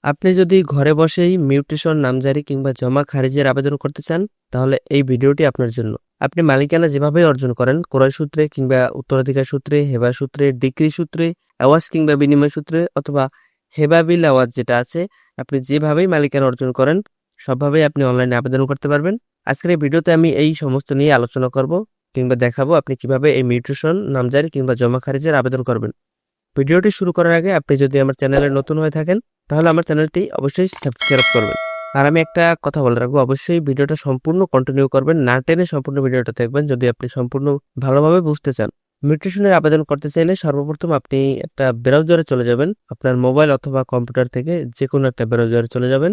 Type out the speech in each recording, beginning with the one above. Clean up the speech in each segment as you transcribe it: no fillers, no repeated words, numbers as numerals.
আপনি যদি ঘরে বসেই মিউটেশন, নামজারি কিংবা জমা খারিজের আবেদন করতে চান, তাহলে এই ভিডিওটি আপনার জন্য। আপনি মালিকানা যেভাবেই অর্জন করেন, ক্রয় সূত্রে কিংবা উত্তরাধিকার সূত্রে, হেবা সূত্রে, ডিক্রি সূত্রে, আওয়াজ কিংবা বিনিময় সূত্রে অথবা হেবা বিল আওয়াজ যেটা আছে, আপনি যেভাবেই মালিকানা অর্জন করেন, সবভাবেই আপনি অনলাইনে আবেদন করতে পারবেন। আজকের এই ভিডিওতে আমি এই সমস্ত নিয়ে আলোচনা করব কিংবা দেখাবো আপনি কিভাবে এই মিউটেশন, নামজারি কিংবা জমা খারিজের আবেদন করবেন। ভিডিওটি শুরু করার আগে আপনি যদি আমার চ্যানেলে নতুন হয়ে থাকেন, তাহলে আমার চ্যানেলটি অবশ্যই সাবস্ক্রাইব করবেন। আর আমি একটা কথা বলে রাখবো, অবশ্যই ভিডিওটা সম্পূর্ণ কন্টিনিউ করবেন, না টেনে সম্পূর্ণ ভিডিওটা দেখবেন যদি আপনি সম্পূর্ণ ভালোভাবে বুঝতে চান। মিউটেশনের আবেদন করতে চাইলে সর্বপ্রথম আপনি একটা ব্রাউজারে চলে যাবেন, আপনার মোবাইল অথবা কম্পিউটার থেকে যে কোনো একটা ব্রাউজারে চলে যাবেন।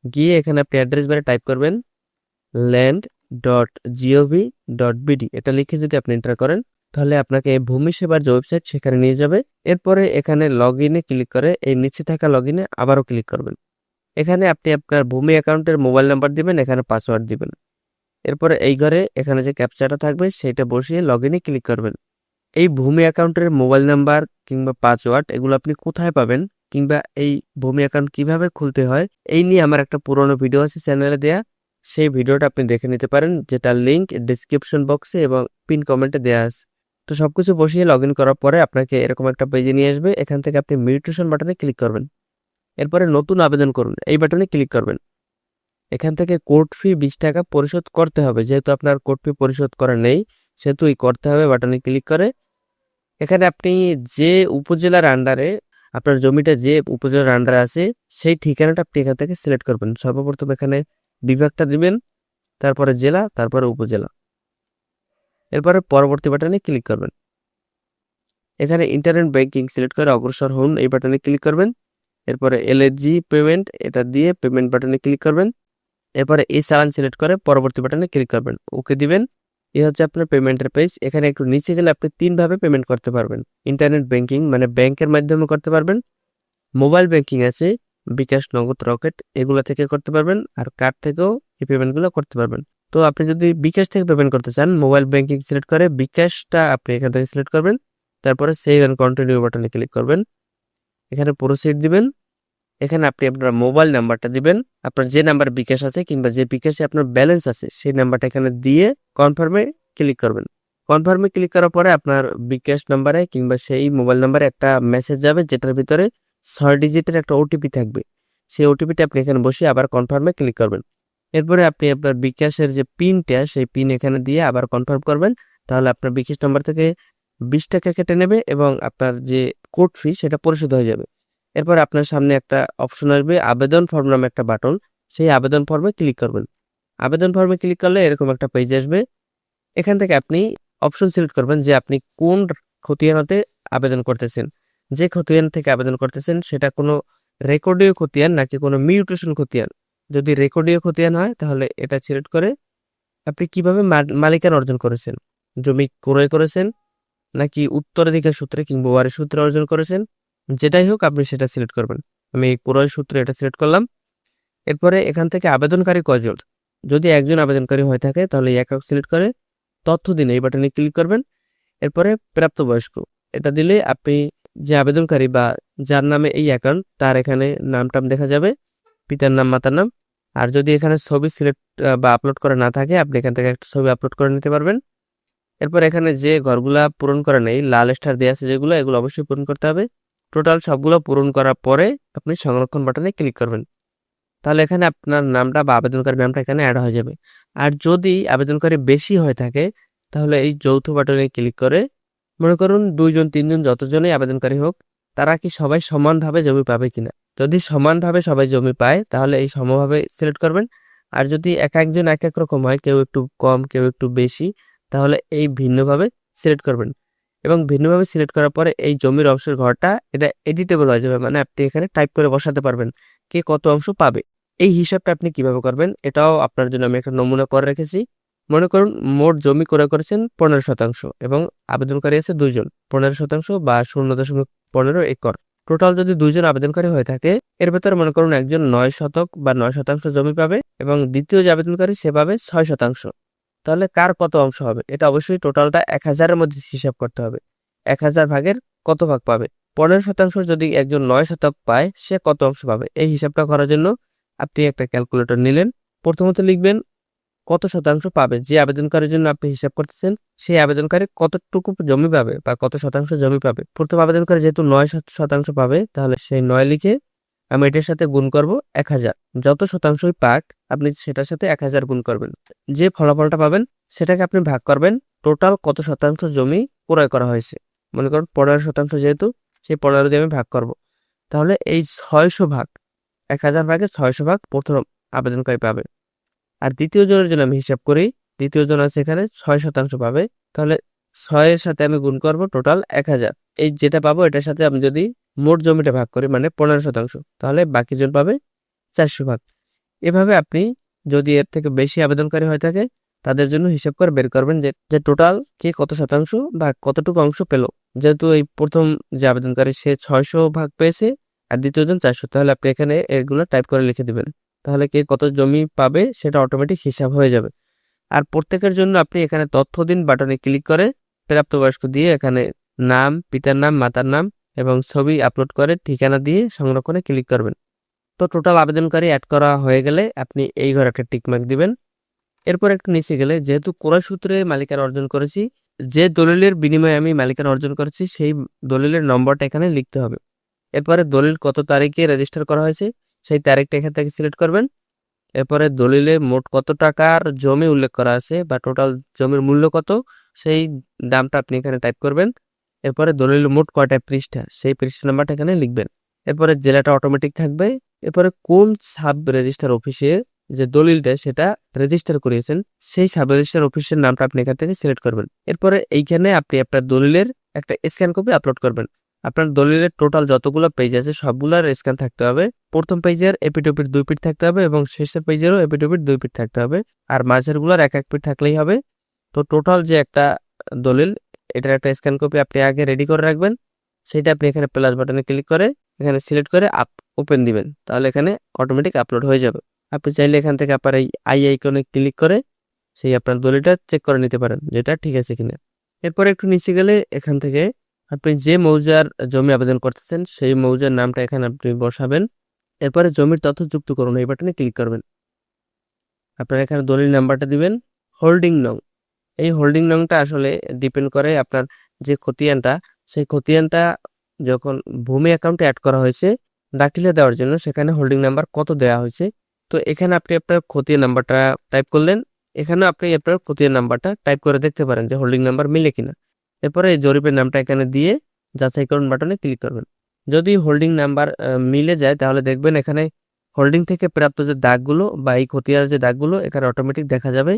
গিয়ে এখানে আপনি অ্যাড্রেস বারে টাইপ করবেন land.gov.bd। এটা লিখে যদি আপনি এন্টার করেন, তাহলে আপনাকে ভূমি সেবার যে ওয়েবসাইট সেখানে নিয়ে যাবে। এরপরে এখানে লগ ইনে ক্লিক করে এই নিচে থাকা লগ ইনে আবারও ক্লিক করবেন। এখানে আপনি আপনার ভূমি অ্যাকাউন্টের মোবাইল নাম্বার দিবেন, এখানে পাসওয়ার্ড দিবেন। এরপরে এই ঘরে এখানে যে ক্যাপচাটা থাকবে সেটা বসিয়ে লগ ইনে ক্লিক করবেন। এই ভূমি অ্যাকাউন্টের মোবাইল নাম্বার কিংবা পাসওয়ার্ড এগুলো আপনি কোথায় পাবেন কিংবা এই ভূমি অ্যাকাউন্ট কিভাবে খুলতে হয়, এই নিয়ে আমার একটা পুরোনো ভিডিও আছে চ্যানেলে দেয়া। সেই ভিডিওটা আপনি দেখে নিতে পারেন, যেটা লিঙ্ক ডিসক্রিপশন বক্সে এবং পিন কমেন্টে দেওয়া আছে। তো সবকিছু বসিয়ে লগ ইন করার পরে আপনাকে এরকম একটা পেজে নিয়ে আসবে। এখান থেকে আপনি মিউটেশন বাটনে ক্লিক করবেন। এরপরে নতুন আবেদন করুন এই বাটনে ক্লিক করবেন। এখান থেকে কোর্ট ফি 20 টাকা পরিশোধ করতে হবে। যেহেতু আপনার কোর্ট ফি পরিশোধ করা নেই, সেহেতু এই করতে হবে বাটনে ক্লিক করে এখানে আপনি যে উপজেলার আন্ডারে আপনার জমিটা যে উপজেলার আন্ডারে আছে সেই ঠিকানাটা আপনি এখান থেকে সিলেক্ট করবেন। সর্বপ্রথম এখানে বিভাগটা দিবেন, তারপরে জেলা, তারপরে উপজেলা। এরপরে পরবর্তী বাটনে ক্লিক করবেন। এখানে ইন্টারনেট ব্যাংকিং সিলেক্ট করে অগ্রসর হন এই বাটনে ক্লিক করবেন। এরপরে এলএজি পেমেন্ট এটা দিয়ে পেমেন্ট বাটনে ক্লিক করবেন। এরপরে এই চালান সিলেক্ট করে পরবর্তী বাটনে ক্লিক করবেন, ওকে দিবেন। এই হচ্ছে আপনার পেমেন্টের পেজ। এখানে একটু নিচে গেলে আপনি 3ভাবে পেমেন্ট করতে পারবেন। ইন্টারনেট ব্যাংকিং মানে ব্যাংকের মাধ্যমে করতে পারবেন, মোবাইল ব্যাংকিং আছে, বিকাশ, নগদ, রকেট এগুলো থেকে করতে পারবেন, আর কার্ড থেকেও এই পেমেন্টগুলো করতে পারবেন। তো আপনি যদি বিকাশ থেকে পেমেন্ট করতে চান, মোবাইল ব্যাংকিং সিলেক্ট করে বিকাশটা আপনি এখান থেকে সিলেক্ট করবেন। তারপরে সেভ অ্যান্ড কন্টিনিউ বাটনে ক্লিক করবেন। এখানে প্রসিড দিবেন। এখানে আপনি আপনার মোবাইল নাম্বারটা দিবেন, আপনার যে নাম্বার বিকাশ আছে কিংবা যে বিকাশে আপনার ব্যালেন্স আছে সেই নাম্বারটা এখানে দিয়ে কনফার্মে ক্লিক করবেন। কনফার্মে ক্লিক করার পরে আপনার বিকাশ নাম্বারে কিংবা সেই মোবাইল নাম্বারে একটা মেসেজ যাবে, যেটার ভিতরে 6 ডিজিটের একটা ওটিপি থাকবে। সেই ওটিপিটা আপনি এখানে বসে আবার কনফার্মে ক্লিক করবেন। এরপরে আপনি আপনার বিকাশের যে পিনটা সেই পিন এখানে দিয়ে আবার কনফার্ম করবেন। তাহলে আপনার বিকাশ নাম্বার থেকে 20 টাকা কেটে নেবে এবং আপনার যে কোর্ট ফি সেটা পরিশোধ হয়ে যাবে। এরপর আপনার সামনে একটা অপশন আসবে আবেদন ফর্ম নামে একটা বাটন, সেই আবেদন ফর্মে ক্লিক করবেন। আবেদন ফর্মে ক্লিক করলে এরকম একটা পেজ আসবে। এখান থেকে আপনি অপশন সিলেক্ট করবেন যে আপনি কোন খতিয়ানতে আবেদন করতেছেন। যে খতিয়ান থেকে আবেদন করতেছেন সেটা কোনো রেকর্ডীয় খতিয়ান নাকি কোনো মিউটেশন খতিয়ান। যদি রেকর্ডীয় খতিয়ান হয় তাহলে এটা সিলেক্ট করে আপনি কিভাবে মালিকানা অর্জন করেছেন, জমি ক্রয় করেছেন নাকি উত্তরাধিকার সূত্রে কিংবা ওয়ারিশ সূত্রে অর্জন করেছেন, যেটাই হোক আপনি সেটা সিলেক্ট করবেন। আমি ক্রয় সূত্রে এটা সিলেক্ট করলাম। এরপরে এখান থেকে আবেদনকারী কয়জন, যদি একজন আবেদনকারী হয়ে থাকে তাহলে একক সিলেক্ট করে তথ্য দিন এই বাটনে ক্লিক করবেন। এরপরে প্রাপ্তবয়স্ক এটা দিলে আপনি যে আবেদনকারী বা যার নামে এই অ্যাকাউন্ট তার এখানে নাম টাম দেখা যাবে, পিতার নাম, মাতার নাম। আর যদি এখানে ছবি সিলেক্ট বা আপলোড করা না থাকে, আপনি এখান থেকে একটা ছবি আপলোড করে নিতে পারবেন। এরপর এখানে যে ঘরগুলা পূরণ করা নেই, লাল স্টার দেওয়া আছে যেগুলো, এগুলো অবশ্যই পূরণ করতে হবে। টোটাল সবগুলো পূরণ করার পরে আপনি সংরক্ষণ বাটনে ক্লিক করবেন। তাহলে এখানে আপনার নামটা বা আবেদনকারীর নামটা এখানে অ্যাড হয়ে যাবে। আর যদি আবেদনকারী বেশি হয়ে থাকে তাহলে এই যৌথ বাটনে ক্লিক করে মনে করুন 2জন 3জন যতজনই আবেদনকারী হোক, তারা কি সবাই সমানভাবে জমি পাবে কিনা। যদি সমানভাবে সবাই জমি পায় তাহলে এই সমভাবে সিলেক্ট করবেন। আর যদি এক একজন এক এক রকম হয়, কেউ একটু কম কেউ একটু বেশি, তাহলে এই ভিন্নভাবে সিলেক্ট করবেন। এবং ভিন্নভাবে সিলেক্ট করার পরে এই জমির অংশের ঘরটা এটা এডিটেবল হয়ে যাবে, মানে আপনি এখানে টাইপ করে বসাতে পারবেন কে কত অংশ পাবে। এই হিসাবটা আপনি কিভাবে করবেন এটাও আপনার জন্য আমি একটা নমুনা করে রেখেছি। মনে করুন মোট জমি ক্রয় করেছেন 15% এবং আবেদনকারী আছে 2জন, 15% বা 0.15 একর। টোটাল যদি 2জন আবেদনকারী হয়ে থাকে, এর ভেতরে মনে করুন একজন 9 শতক বা 9% জমি পাবে এবং দ্বিতীয় যে আবেদনকারী সে পাবে 6%। তাহলে কার কত অংশ হবে এটা অবশ্যই টোটালটা 1000-এর মধ্যে হিসাব করতে হবে। 1000 ভাগের কত ভাগ পাবে 15% যদি একজন 9 শতক পায় সে কত অংশ পাবে, এই হিসাবটা করার জন্য আপনি একটা ক্যালকুলেটর নিলেন। প্রথমত লিখবেন কত শতাংশ পাবে, যে আবেদনকারীর জন্য আপনি হিসাব করতেছেন সেই আবেদনকারী কতটুকু জমি পাবে বা কত শতাংশ জমি পাবে। প্রথম আবেদনকারী যেহেতু 9% পাবে, তাহলে সেই 9 লিখে আমি এটার সাথে গুণ করব 1000। যত শতাংশই পাক আপনি সেটার সাথে 1000 গুণ করবেন। যে ফলাফলটা পাবেন সেটাকে আপনি ভাগ করবেন টোটাল কত শতাংশ জমি ক্রয় করা হয়েছে। মনে করুন 15% যেহেতু, সেই 15 দিয়ে আমি ভাগ করব। তাহলে এই 600 ভাগ, 1000 ভাগে 600 ভাগ প্রথম আবেদনকারী পাবে। আর দ্বিতীয় জনের জন্য আমি হিসাব করি, দ্বিতীয় জন আছে এখানে 6% পাবে, তাহলে 6 এর সাথে আমি গুণ করব টোটাল 1000। এই যেটা পাবো এটার সাথে আমি যদি মোট জমিটা ভাগ করি মানে 15%, তাহলে বাকি জন পাবে 400 ভাগ। এভাবে আপনি যদি এর থেকে বেশি আবেদনকারী হয়ে থাকে তাদের জন্য হিসাব করে বের করবেন যে টোটাল কে কত শতাংশ বা কতটুকু অংশ পেল। যেহেতু এই প্রথম যে আবেদনকারী সে 600 ভাগ পেয়েছে আর দ্বিতীয় জন 400, তাহলে আপনি এখানে এগুলো টাইপ করে লিখে দিবেন। তাহলে কে কত জমি পাবে সেটা অটোমেটিক হিসাব হয়ে যাবে। আর প্রত্যেকের জন্য আপনি এখানে তথ্য দিন বাটনে ক্লিক করে প্রাপ্তবয়স্ক দিয়ে এখানে নাম, পিতার নাম, মাতার নাম এবং ছবি আপলোড করে ঠিকানা দিয়ে সংরক্ষণে ক্লিক করবেন। তো টোটাল আবেদনকারী অ্যাড করা হয়ে গেলে আপনি এই ঘরে একটা টিকমার্ক দিবেন। এরপর একটু নিচে গেলে যেহেতু ক্রয় সূত্রে মালিকানা অর্জন করেছি, যে দলিলের বিনিময়ে আমি মালিকানা অর্জন করেছি সেই দলিলের নম্বরটা এখানে লিখতে হবে। এরপরে দলিল কত তারিখে রেজিস্টার করা হয়েছে সেই তারিখটা এখান থেকে সিলেক্ট করবেন। এরপরে দলিলে মোট কত টাকার জমি উল্লেখ করা আছে বা টোটাল জমির মূল্য কত সেই দামটা আপনি এখানে টাইপ করবেন। এরপরে দলিল মোট কয়টা পৃষ্ঠা সেই পৃষ্ঠা নাম্বারটা এখানে লিখবেন। এরপরে জেলাটা অটোমেটিক থাকবে। এরপরে কোন সাব রেজিস্টার অফিসে যে দলিলটা সেটা রেজিস্টার করিয়েছেন সেই সাব রেজিস্টার অফিসের নামটা আপনি এখান থেকে সিলেক্ট করবেন। এরপরে এইখানে আপনি আপনার দলিলের একটা স্ক্যান কপি আপলোড করবেন। আপনার দলিলের টোটাল যতগুলো পেজ আছে সবগুলোর স্ক্যান থাকতে হবে। প্রথম পেজের এপিটপির 2 পিট থাকতে হবে এবং শেষের পেজেরও এপিটপির 2 পিট থাকতে হবে, আর মাঝের গুলার 1 পিট থাকলেই হবে। তো টোটাল যে একটা দলিল এটার একটা স্ক্যান কপি আপনি আগে রেডি করে রাখবেন। সেটা আপনি এখানে প্লাস বাটনে ক্লিক করে এখানে সিলেক্ট করে ওপেন দিবেন, তাহলে এখানে অটোমেটিক আপলোড হয়ে যাবে। আপনি চাইলে এখান থেকে আপনার এই আইকনে ক্লিক করে সেই আপনার দলিলটা চেক করে নিতে পারেন যেটা ঠিক আছে কিনা। এরপরে একটু নিচে গেলে এখান থেকে আপনি যে মৌজার জমি আবেদন করতেছেন সেই মৌজার নামটা এখানে আপনি বসাবেন। এরপরে জমির তথ্য যুক্ত করুন এই বাটনে ক্লিক করবেন। আপনার এখানে দলিল নাম্বারটা দিবেন। হোল্ডিং নং, এই হোল্ডিং নংটা আসলে ডিপেন্ড করে আপনার যে খতিয়ানটা, সেই খতিয়ানটা যখন ভূমি অ্যাকাউন্টে অ্যাড করা হয়েছে দাখিলে দেওয়ার জন্য সেখানে হোল্ডিং নাম্বার কত দেওয়া হয়েছে। তো এখানে আপনি আপনার খতিয়ান নাম্বারটা টাইপ করলেন, এখানেও আপনি আপনার খতিয়ান নাম্বারটা টাইপ করে দেখতে পারেন যে হোল্ডিং নাম্বার মিলে কিনা। এরপরে এই জরিপের নামটা এখানে দিয়ে যাচাই করুন বাটনে ক্লিক করবেন। যদি হোল্ডিং নাম্বার মিলে যায় তাহলে দেখবেন এখানে হোল্ডিং থেকে প্রাপ্ত যে দাগগুলো বা এই খতিয়ানের যে দাগগুলো এখানে অটোমেটিক দেখা যাবে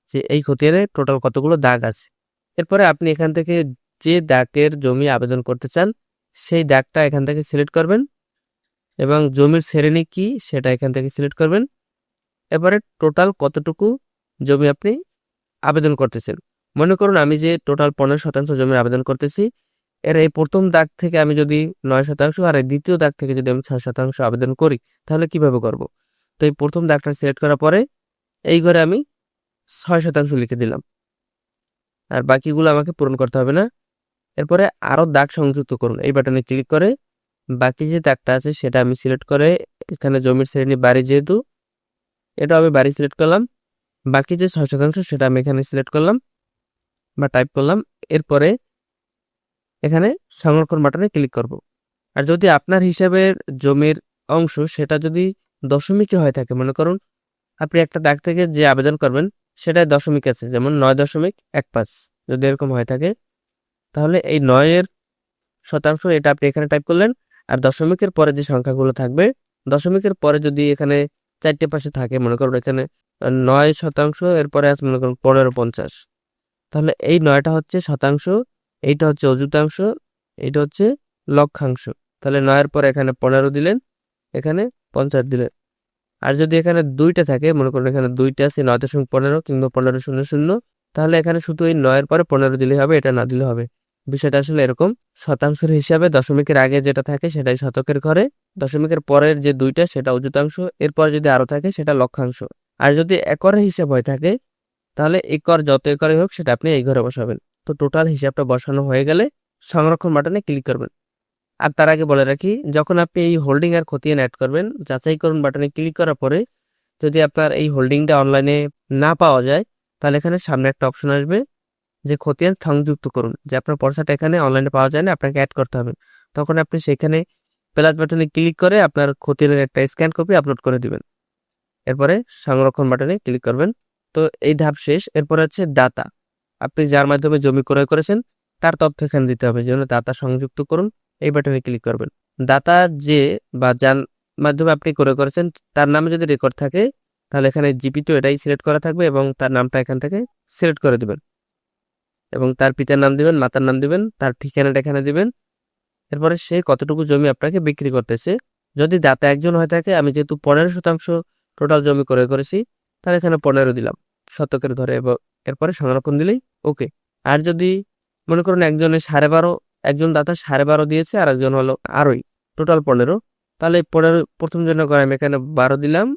যে এই খতিয়ানে টোটাল কতগুলো দাগ আছে। এরপরে আপনি এখান থেকে যে দাগের জমি আবেদন করতে চান সেই দাগটা এখান থেকে সিলেক্ট করবেন এবং জমির শ্রেণী কি সেটা এখান থেকে সিলেক্ট করবেন। এবারে টোটাল কতটুকু জমি আপনি আবেদন করতেছেন। মনে করুন আমি যে টোটাল 15% জমির আবেদন করতেছি, এর এই প্রথম দাগ থেকে আমি যদি 9% আর এই দ্বিতীয় দাগ থেকে যদি আমি 6% আবেদন করি তাহলে কিভাবে করব। তো এই প্রথম দাগটা সিলেক্ট করার পরে এই ঘরে আমি 6% লিখে দিলাম, আর বাকিগুলো আমাকে পূরণ করতে হবে না। এরপরে আরও দাগ সংযুক্ত করুন এই বাটনে ক্লিক করে বাকি যে দাগটা আছে সেটা আমি সিলেক্ট করে এখানে জমির শ্রেণী বাড়ি, যেহেতু এটা আমি বাড়ি সিলেক্ট করলাম, বাকি যে 6% সেটা আমি এখানে সিলেক্ট করলাম বা টাইপ করলাম। এরপরে এখানে সংরক্ষণ বাটনে ক্লিক করব। আর যদি আপনার হিসাবের জমির অংশ সেটা যদি দশমিকে হয়ে থাকে, মনে করুন আপনি একটা দাগ থেকে যে আবেদন করবেন সেটা দশমিক আছে, যেমন 9.15 যদি এরকম হয়ে থাকে তাহলে এই 9% এটা আপনি এখানে টাইপ করলেন। আর দশমিকের পরে যে সংখ্যাগুলো থাকবে, দশমিকের পরে যদি এখানে 4টে পাশে থাকে, মনে করুন এখানে 9% এরপরে আছে মনে করুন 15.50, তাহলে এই 9টা হচ্ছে শতাংশ, এইটা হচ্ছে অযুতাংশ, এইটা হচ্ছে লক্ষাংশ। তাহলে 9-এর পরে এখানে 15 দিলেন, এখানে 50 দিলেন। আর যদি এখানে 2টা থাকে, মনে করুন এখানে 2টা আছে 9.15 কিংবা 15.00, তাহলে এখানে শুধু এই 9-এর পরে 15 দিলে হবে, এটা না দিলে হবে। বিষয়টা আসলে এরকম, শতাংশের হিসাবে দশমিকের আগে যেটা থাকে সেটাই শতকের ঘরে, দশমিকের পরের যে 2টা সেটা অযুতাংশ, এরপর যদি আরো থাকে সেটা লক্ষাংশ। আর যদি একরের হিসাব হয়ে থাকে তাহলে একর যত একরে হোক সেটা আপনি এই ঘরে বসাবেন। তো টোটাল হিসাবটা বসানো হয়ে গেলে সংরক্ষণ বাটনে ক্লিক করবেন। আর তার আগে বলে রাখি, যখন আপনি এই হোল্ডিং আর খতিয়ান অ্যাড করবেন, যাচাই করুন বাটনে ক্লিক করার পরে যদি আপনার এই হোল্ডিংটা অনলাইনে না পাওয়া যায়, তাহলে এখানে সামনে একটা অপশন আসবে যে খতিয়ান সংযুক্ত করুন, যে আপনার পর্সাটা এখানে অনলাইনে পাওয়া যায় না, আপনাকে অ্যাড করতে হবে। তখন আপনি সেখানে প্লাস বাটনে ক্লিক করে আপনার খতিয়ানের একটা স্ক্যান কপি আপলোড করে দিবেন। এরপরে সংরক্ষণ বাটনে ক্লিক করবেন। তো এই ধাপ শেষ। এরপরে হচ্ছে দাতা, আপনি যার মাধ্যমে জমি ক্রয় করেছেন তার তথ্য এখানে দিতে হবে, যেন দাতা সংযুক্ত করুন, এই বাটনে ক্লিক করবেন। দাতার যে বা যার মাধ্যমে আপনি ক্রয় করেছেন তার নামে যদি রেকর্ড থাকে তাহলে এখানে জিপি2 এটাই সিলেক্ট করা থাকবে এবং তার নামটা এখান থেকে সিলেক্ট করে দিবেন এবং তার পিতার নাম দিবেন, মাতার নাম দিবেন, তার ঠিকানাটা এখানে দিবেন। এরপরে সে কতটুকু জমি আপনাকে বিক্রি করতেছে। যদি দাতা একজন হয়ে থাকে, আমি যেহেতু 15% টোটাল জমি ক্রয় করেছি, তাহলে এখানে 15 দিলাম শতকের ধরে, এবং এরপরে সংরক্ষণ দিলেই ওকে। আর যদি মনে করুন একজন দাতা 12.5 দিয়েছে আর একজন হলো আরই, টোটাল 15, তাহলে 15 প্রথম জন্য করে আমি এখানে 12 দিলাম,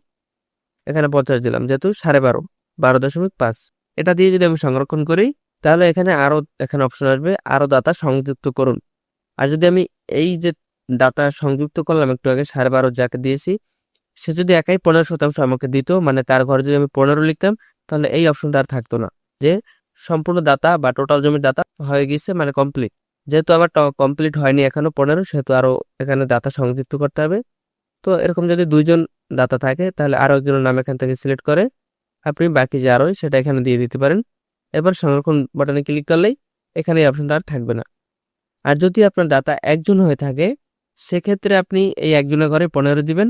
এখানে 50 দিলাম, যেহেতু 12.5, 12.5 এটা দিয়ে যদি আমি সংরক্ষণ করি, তাহলে এখানে অপশন আসবে আরো দাতা সংযুক্ত করুন। আর যদি আমি এই যে দাতা সংযুক্ত করলাম একটু আগে 12.5 যাকে দিয়েছি, সে যদি একাই 15% আমাকে দিত, মানে তার ঘরে যদি আমি 15 লিখতাম, তাহলে এই অপশনটা আর থাকতো না, যে সম্পূর্ণ দাতা বা টোটাল জমির দাতা হয়ে গেছে, মানে কমপ্লিট। যেহেতু আমার কমপ্লিট হয়নি এখনো 15, সেহেতু আরো এখানে দাতা সংযুক্ত করতে হবে। তো এরকম যদি 2জন দাতা থাকে, তাহলে আরো একজনের নাম এখান থেকে সিলেক্ট করে আপনি বাকি যে আরো সেটা এখানে দিয়ে দিতে পারেন। এবার সংরক্ষণ বাটনে ক্লিক করলেই এখানে এই অপশনটা আর থাকবে না। আর যদি আপনার দাতা একজন হয়ে থাকে, সেক্ষেত্রে আপনি এই একজনের ঘরে 15 দিবেন।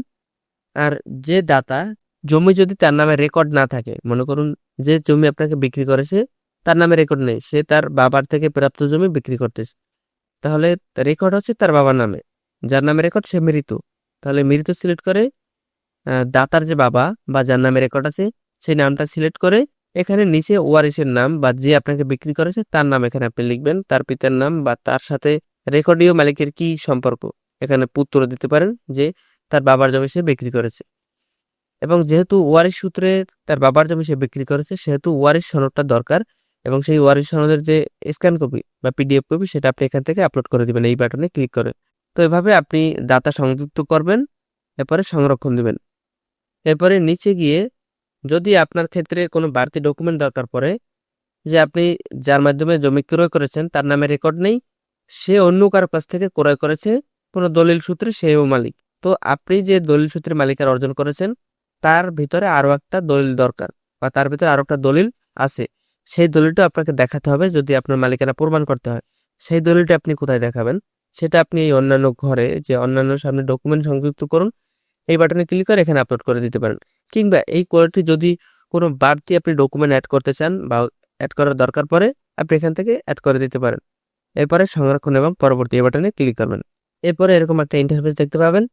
আর যে দাতা জমি যদি তার নামে রেকর্ড না থাকে, মনে করুন যে জমি আপনাকে বিক্রি করেছে তার নামে রেকর্ড নেই, সে তার বাবার থেকে প্রাপ্ত জমি বিক্রি করতেছে, তাহলে রেকর্ড হচ্ছে তার বাবার নামে, যার নামে রেকর্ড সে মৃত, তাহলে মৃত সিলেক্ট করে দাতার যে বাবা বা যার নামে রেকর্ড আছে সেই নামটা সিলেক্ট করে এখানে নিচে ওয়ারিশের নাম বা যে আপনাকে বিক্রি করেছে তার নাম এখানে আপনি লিখবেন, তার পিতার নাম বা তার সাথে রেকর্ডীয় মালিকের কি সম্পর্ক এখানে পুত্র দিতে পারেন, যে তার বাবার জমি সে বিক্রি করেছে। এবং যেহেতু ওয়ারিশ সূত্রে তার বাবার জমি সে বিক্রি করেছে, সেহেতু ওয়ারিশ সনদটা দরকার, এবং সেই ওয়ারিশ সনদের যে স্ক্যান কপি বা পিডিএফ কপি সেটা আপনি এখান থেকে আপলোড করে দিবেন এই বাটনে ক্লিক করে। তো এভাবে আপনি দাতা সংযুক্ত করবেন, এরপরে সংরক্ষণ দিবেন। এরপরে নিচে গিয়ে যদি আপনার ক্ষেত্রে কোনো বাড়তি ডকুমেন্ট দরকার পড়ে, যে আপনি যার মাধ্যমে জমি ক্রয় করেছেন তার নামে রেকর্ড নেই, সে অন্য কারো কাছ থেকে ক্রয় করেছে কোনো দলিল সূত্রে, সেও মালিক, তো আপনি যে দলিল সূত্রে মালিকানা অর্জন করেছেন তার ভিতরে আরো একটা দলিল দরকার, বা তার ভিতরে আরো একটা দলিল আছে, সেই দলিলটা আপনাকে দেখাতে হবে যদি আপনার মালিকানা প্রমাণ করতে হয়। সেই দলিলটা আপনি কোথায় দেখাবেন, সেটা আপনি এই অন্যান্য ঘরে যে অন্যান্য সামনে ডকুমেন্ট সংযুক্ত করুন এই বাটনে ক্লিক করে এখানে আপলোড করে দিতে পারেন। কিংবা এই কোয়ালিটি যদি কোনো বাড়তি আপনি ডকুমেন্ট অ্যাড করতে চান বা অ্যাড করার দরকার পড়ে, আপনি এখান থেকে অ্যাড করে দিতে পারেন। এরপরে সংরক্ষণ এবং পরবর্তী বাটনে ক্লিক করবেন। এরপরে এরকম একটা ইন্টারফেস দেখতে পাবেন।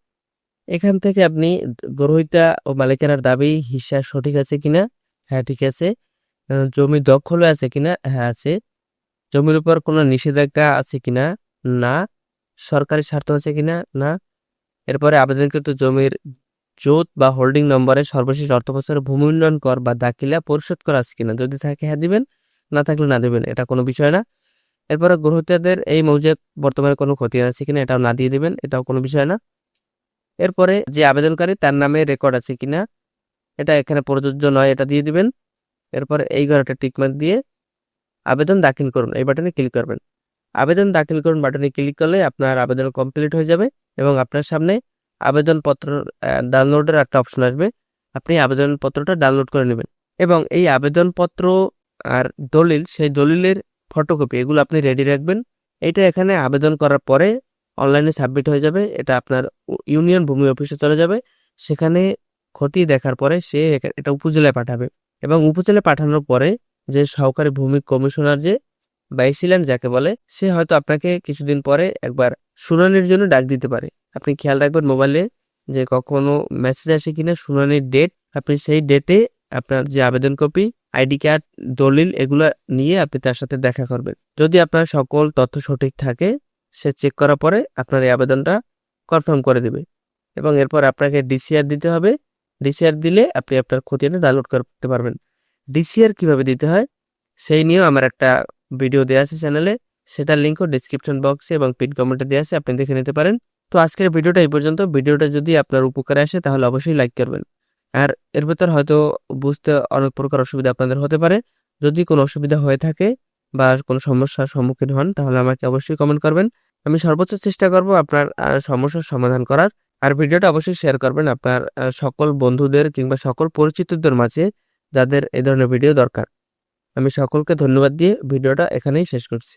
এখান থেকে আপনি গ্রহীতা ও মালিকানার দাবি হিস্সা সঠিক আছে কিনা, হ্যাঁ ঠিক আছে। জমি দখল আছে কিনা, হ্যাঁ আছে। জমির উপর কোনো নিষেধাজ্ঞা আছে কিনা, না। সরকারি স্বার্থ আছে কিনা, না। এরপরে আবেদনকৃত জমির জোত বা হোল্ডিং নম্বরে সর্বশেষ অর্থ বছরের ভূমি উন্নয়ন কর বা দাখিলা পরিশোধ করা আছে কিনা, যদি থাকে হ্যাঁ দিবেন, না থাকলে না দিবেন, এটা কোনো বিষয় না। এরপরে গ্রহীতাদের এই মৌজে বর্তমানে কোনো খতিয়ান আছে কিনা, এটাও না দিয়ে দিবেন, এটাও কোনো বিষয় না। এরপরে যে আবেদনকারী তার নামে রেকর্ড আছে কিনা, এটা এখানে প্রযোজ্য নয়, এটা দিয়ে দিবেন। এরপরে এই ঘরটা টিকমার্ক দিয়ে আবেদন দাখিল করুন এই বাটনে ক্লিক করবেন। আবেদন দাখিল করুন বাটনে ক্লিক করলে আপনার আবেদন কমপ্লিট হয়ে যাবে এবং আপনার সামনে আবেদনপত্র ডাউনলোডের একটা অপশন আসবে, আপনি আবেদনপত্রটা ডাউনলোড করে নেবেন এবং এই আবেদনপত্র আর দলিল, সেই দলিলের ফটোকপি এগুলো আপনি রেডি রাখবেন। এটা এখানে আবেদন করার পরে অনলাইনে সাবমিট হয়ে যাবে, এটা আপনার ইউনিয়ন ভূমি অফিসে চলে যাবে, সেখানে খতিয়ে দেখার পরে সে এটা উপজেলায় পাঠাবে এবং উপজেলায় পাঠানোর পরে যে সহকারী ভূমি কমিশনার যে বাইসিল্যান্ড যাকে বলে, সে হয়তো আপনাকে কিছুদিন পরে একবার শুনানির জন্য ডাক দিতে পারে। আপনি খেয়াল রাখবেন মোবাইলে যে কখনো মেসেজ আসে কিনা শুনানির ডেট, আপনি সেই ডেটে আপনার যে আবেদন কপি, আইডি কার্ড, দলিল এগুলো নিয়ে আপনি তার সাথে দেখা করবেন। যদি আপনার সকল তথ্য সঠিক থাকে, সে চেক করার পরে আপনার এই আবেদনটা কনফার্ম করে দেবে এবং এরপর আপনাকে ডিসিআর দিতে হবে। ডিসিআর দিলে আপনি আপনার খতিয়ান ডাউনলোড করতে পারবেন। ডিসিআর কিভাবে দিতে হয় সেই নিয়েও আমার একটা ভিডিও দেওয়া আছে চ্যানেলে, সেটার লিঙ্কও ডিসক্রিপশন বক্সে এবং পিন কমেন্টে দেওয়া আছে, আপনি দেখে নিতে পারেন। তো আজকের ভিডিওটা এই পর্যন্ত। ভিডিওটা যদি আপনার উপকারে আসে তাহলে অবশ্যই লাইক করবেন। আর এর ভেতর হয়তো বুঝতে অনেক প্রকার অসুবিধা আপনাদের হতে পারে। যদি কোনো অসুবিধা হয়ে থাকে বা কোনো সমস্যার সম্মুখীন হন তাহলে আমাকে অবশ্যই কমেন্ট করবেন। আমি সর্বোচ্চ চেষ্টা করব আপনার সমস্যার সমাধান করার। আর ভিডিওটা অবশ্যই শেয়ার করবেন আপনার সকল বন্ধুদের কিংবা সকল পরিচিতদের মাঝে যাদের এই ধরনের ভিডিও দরকার। আমি সকলকে ধন্যবাদ দিয়ে ভিডিওটা এখানেই শেষ করছি।